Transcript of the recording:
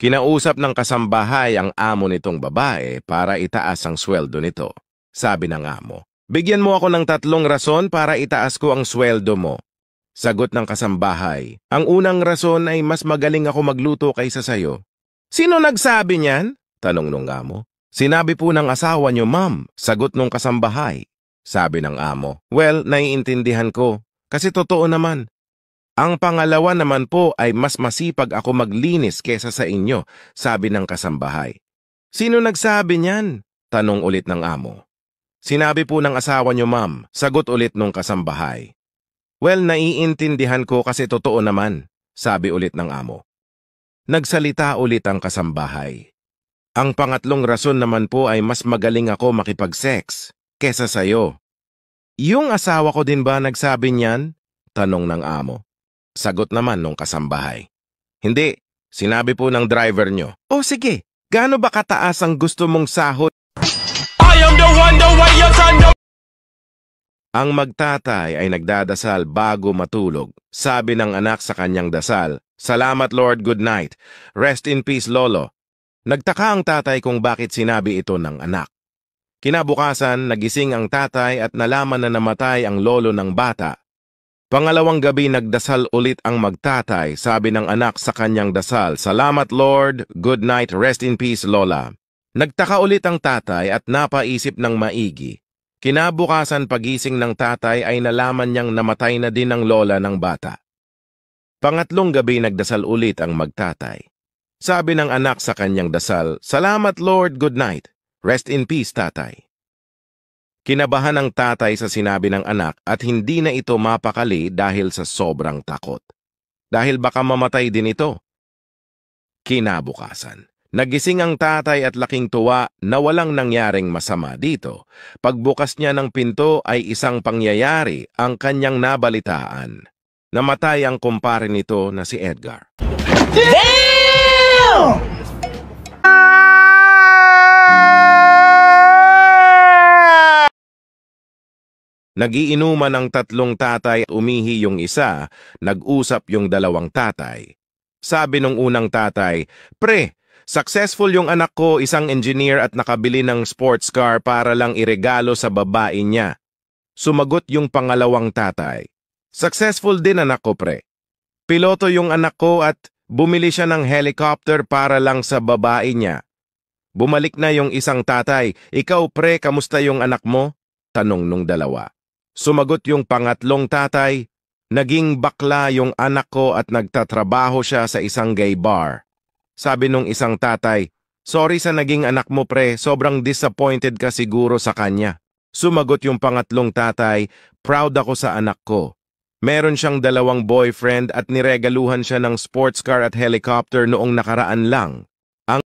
Kinausap ng kasambahay ang amo nitong babae para itaas ang sweldo nito. Sabi ng amo, "Bigyan mo ako ng 3 rason para itaas ko ang sweldo mo." Sagot ng kasambahay, "Ang unang rason ay mas magaling ako magluto kaysa sayo." "Sino nagsabi niyan?" tanong nung amo. "Sinabi po ng asawa niyo, ma'am," sagot nung kasambahay. Sabi ng amo, "Well, naiintindihan ko, kasi totoo naman. Ang pangalawa naman po ay mas masipag ako maglinis kesa sa inyo," sabi ng kasambahay. "Sino nagsabi niyan?" tanong ulit ng amo. "Sinabi po ng asawa niyo, ma'am," sagot ulit nung kasambahay. "Well, naiintindihan ko kasi totoo naman," sabi ulit ng amo. Nagsalita ulit ang kasambahay. "Ang pangatlong rason naman po ay mas magaling ako makipag-sex kesa sayo." "Yung asawa ko din ba nagsabi niyan?" tanong ng amo. Sagot naman nung kasambahay, "Hindi, sinabi po ng driver nyo." "O sige, gaano ba kataas ang gusto mong sahod?" Ang magtatay ay nagdadasal bago matulog. Sabi ng anak sa kanyang dasal, "Salamat Lord, good night. Rest in peace, Lolo." Nagtaka ang tatay kung bakit sinabi ito ng anak. Kinabukasan, nagising ang tatay at nalaman na namatay ang lolo ng bata. Pangalawang gabi nagdasal ulit ang magtatay. Sabi ng anak sa kanyang dasal, "Salamat Lord, good night, rest in peace, Lola." Nagtaka ulit ang tatay at napaisip ng maigi. Kinabukasan pagising ng tatay ay nalaman niyang namatay na din ang lola ng bata. Pangatlong gabi nagdasal ulit ang magtatay. Sabi ng anak sa kanyang dasal, "Salamat Lord, good night, rest in peace, tatay." Kinabahan ang tatay sa sinabi ng anak at hindi na ito mapakali dahil sa sobrang takot. Dahil baka mamatay din ito. Kinabukasan, nagising ang tatay at laking tuwa na walang nangyaring masama dito. Pagbukas niya ng pinto ay isang pangyayari ang kanyang nabalitaan. Namatay ang kumpare nito na si Edgar. Damn! Nagiinuman ang 3 tatay at umihi yung isa, nag-usap yung 2 tatay. Sabi nung unang tatay, "Pre, successful yung anak ko, isang engineer at nakabili ng sports car para lang iregalo sa babae niya." Sumagot yung pangalawang tatay, "Successful din anak ko, pre. Piloto yung anak ko at bumili siya ng helicopter para lang sa babae niya." Bumalik na yung isang tatay, "Ikaw pre, kamusta yung anak mo?" tanong nung 2. Sumagot yung pangatlong tatay, "Naging bakla yung anak ko at nagtatrabaho siya sa isang gay bar." Sabi nung isang tatay, "Sorry sa naging anak mo pre, sobrang disappointed ka siguro sa kanya." Sumagot yung pangatlong tatay, "Proud ako sa anak ko. Meron siyang 2 boyfriend at niregaluhan siya ng sports car at helicopter noong nakaraan lang.